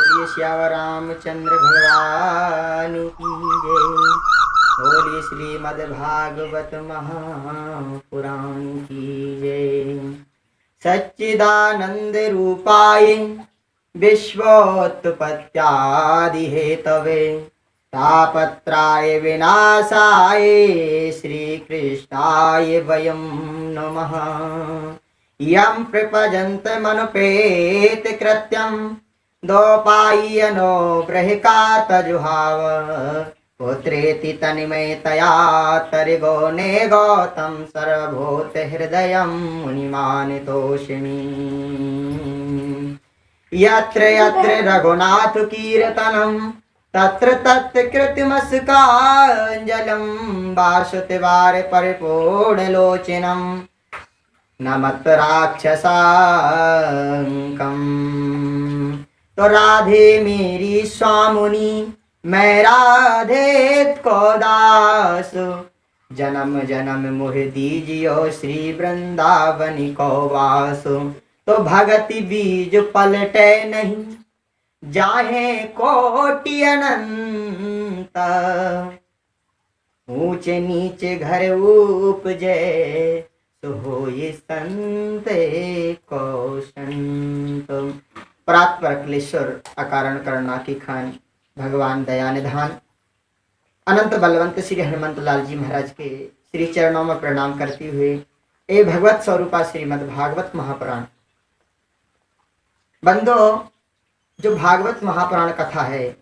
बोलिए श्याम रामचंद्र भगवान की जय। बोलिए श्रीमद् भागवत महापुराण की जय। सच्चिदानंद रूपाय विश्वोत्पत्त्यादि हेतवे तापत्राय विनाशाय श्रीकृष्णाय वयं नमः। यं प्रपजन्तमनुपेत कृत्यं दोपायनो बृहकातजुहाव पुत्रेति तन्मयतया तर्गो नेगौतं सर्वभूतहृदयं मुनिमानितोऽस्मि। यत्र यत्र रघुनाथ कीर्तनं तत्र तत्र कृतिमस्काञ्जलं वासुदेवाय परिपूर्णलोचनं नमत राक्षसांकम। तो राधे मेरी स्वामुनि मैं राधे को दास, जन्म जन्म मोह दीजियो श्री वृंदावनी को वास। तो भगति बीज पलटे नहीं जाहे कोटि अनंत, ऊंचे नीचे घर उपजे तो हो ये संत को संत। परात्पर अखिलेश्वर अकारण करुणा की खान भगवान दया निधान अनंत बलवंत श्री हनुमंत लाल जी महाराज के श्री चरणों में प्रणाम करते हुए ए भगवत स्वरूपा श्रीमद् भागवत महापुराण। बंदो, जो भागवत महापुराण कथा है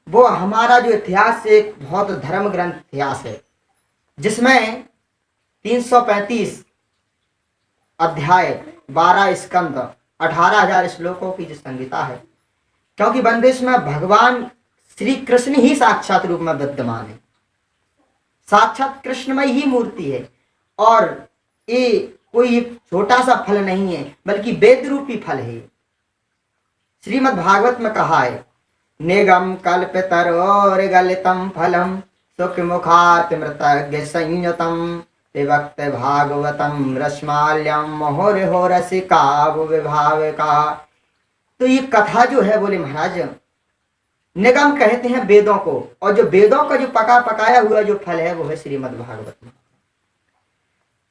वो हमारा जो इतिहास से एक बहुत धर्म ग्रंथ इतिहास है, जिसमें 335 अध्याय 12 स्कंद 18,000 श्लोकों की जो संहिता है। क्योंकि बंदे इसमें भगवान श्री कृष्ण ही साक्षात रूप में विद्यमान है, साक्षात कृष्णमय ही मूर्ति है। और ये कोई छोटा सा फल नहीं है, बल्कि वेद रूपी फल है। श्रीमद् भागवत में कहा है, निगम कल्पतरोर गलितम फलम सुख मुखात मृतज्ञ संयुतम विभक्त भागवतम रश्माल्यम मोहर हो रसिका विभाव का। तो ये कथा जो है, बोले महाराज, निगम कहते हैं वेदों को, और जो वेदों का जो पका पकाया हुआ जो फल है वो है श्रीमद् भागवत में।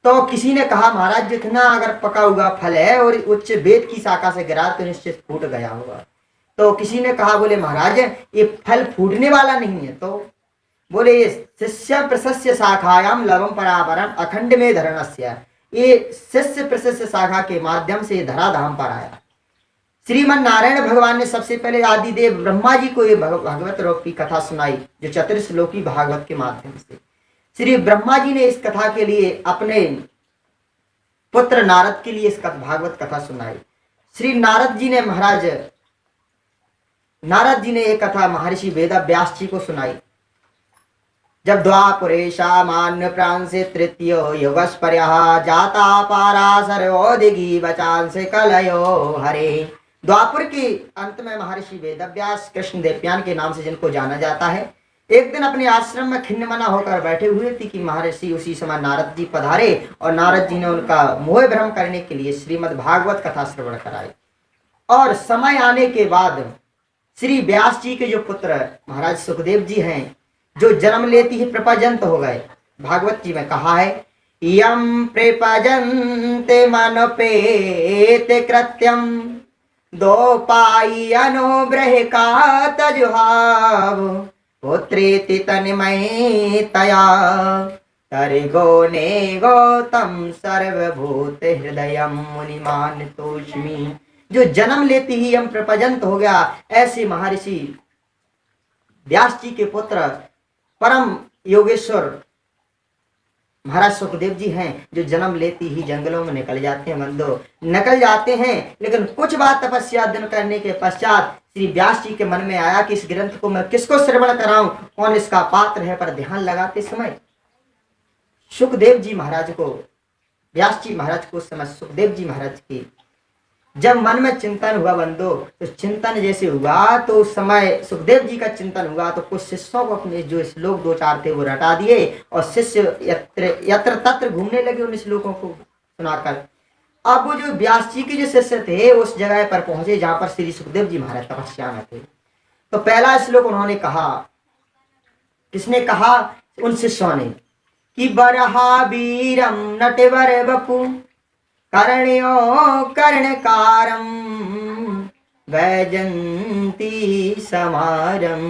तो किसी ने कहा महाराज जितना अगर पका हुआ फल है और उच्च वेद की शाखा से गिरा तो निश्चित फूट गया होगा। तो किसी ने कहा बोले महाराज ये फल फूटने वाला नहीं है। तो बोले ये शिष्य प्रशस्य शाखायाम लवम परापरम अखंड में धरणस्य, ये शिष्य प्रशस्य शाखा के माध्यम से धराधाम पर आया। श्रीमन नारायण भगवान ने सबसे पहले आदिदेव ब्रह्मा जी को ये भागवत रूप की कथा सुनाई, जो चतुर्श्लोकी भागवत के माध्यम से। श्री ब्रह्मा जी ने इस कथा के लिए अपने पुत्र नारद के लिए इस भागवत कथा सुनाई। श्री नारद जी ने एक कथा महर्षि वेद व्यास जी को सुनाई। जब द्वापुरे सामान्य प्राण से तृतीय युगस्पर्यः जाता पाराशर ओदिगी बचान से कलयो हरे। द्वापुर के अंत में महर्षि वेदव्यास कृष्ण देवप्यान के नाम से जिनको जाना जाता है, एक दिन अपने आश्रम में खिन्नमना होकर बैठे हुए थे कि महर्षि उसी समय नारद जी पधारे और नारद जी ने उनका मोह भ्रम करने के लिए श्रीमद् भागवत कथा श्रवण कराई। और समय आने के बाद श्री व्यास जी के जो पुत्र महाराज सुखदेव जी हैं, जो जन्म लेती ही प्रपजंत हो गए। भागवत जी में कहा है, यम प्रपजन्ते मनोपेत कृत्यम दोपायनो बृहकातजुहाव पुत्रेति तन्मयतया तर्गो नेगौतं सर्वभूत हृदयं मुनिमानितोऽस्मि। जो जन्म लेती ही हम प्रपजंत हो गया, ऐसे महर्षि व्यास जी के पुत्र परम योगेश्वर महाराज सुखदेव जी हैं, जो जन्म लेती ही जंगलों में निकल जाते हैं। बंदो, निकल जाते हैं, लेकिन कुछ बात तपस्या दिन करने के पश्चात श्री व्यास जी के मन में आया कि इस ग्रंथ को मैं किसको श्रवण कराऊं, कौन इसका पात्र है। पर ध्यान लगाते समय सुखदेव जी महाराज को, व्यास जी महाराज को, समय सुखदेव जी महाराज की जब मन में चिंतन हुआ बंदो, तो चिंतन जैसे हुआ तो उस समय सुखदेव जी का चिंतन हुआ तो कुछ शिष्यों को अपने जो श्लोक 2-4 थे वो रटा दिए और शिष्य यत्र यत्र तत्र घूमने लगे उन श्लोकों को सुनाकर। अब वो जो व्यास जी के जो शिष्य थे उस जगह पर पहुंचे जहां पर श्री सुखदेव जी महाराज तपस्या में थे। तो पहला श्लोक उन्होंने कहा, किसने कहा? उन शिष्यों ने, कि बरहा वीरम नटवर बपु कर्ण्यो कर्णकारम वैजंती समारम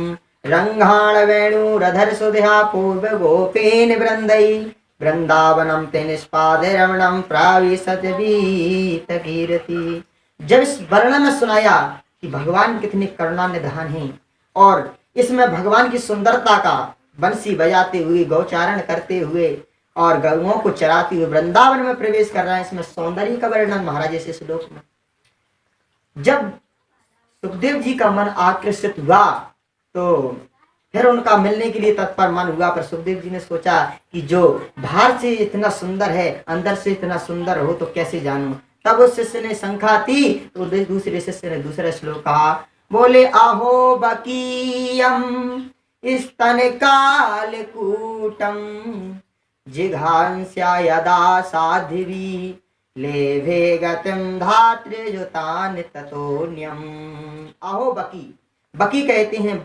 रंगाण वेणुरधर सुधा पूर्व गोपेन वृंदई वृंदावनम ते निष्पाद रमणम प्राविशत वीत कीर्ति। जब इस वर्णन में सुनाया कि भगवान कितने करुणा निधान हैं और इसमें भगवान की सुंदरता का बंसी बजाते हुए, गौचारण करते हुए और गौओं को चराते हुए वृंदावन में प्रवेश कर रहा है, इसमें सौंदर्य का वर्णन महाराज इस श्लोक में। जब सुखदेव जी का मन आकर्षित हुआ तो फिर उनका मिलने के लिए तत्पर मन हुआ, पर सुखदेव जी ने सोचा कि जो बाहर से इतना सुंदर है अंदर से इतना सुंदर हो तो कैसे जानूं। तब उस शिष्य ने शंका थी तो दूसरे शिष्य ने दूसरा श्लोक कहा, बोले आहो बकीयम स्तन काल कूटम जिघांस्या यदा साध्वी लेभे गतिम धात्र्ययुतान ततोन्यम। आहो बकी, बकी कहते हैं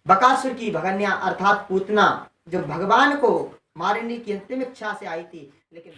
बकासुर की भगन्या अर्थात पूतना, जो भगवान को मारने की अंतिम इच्छा से आई थी, लेकिन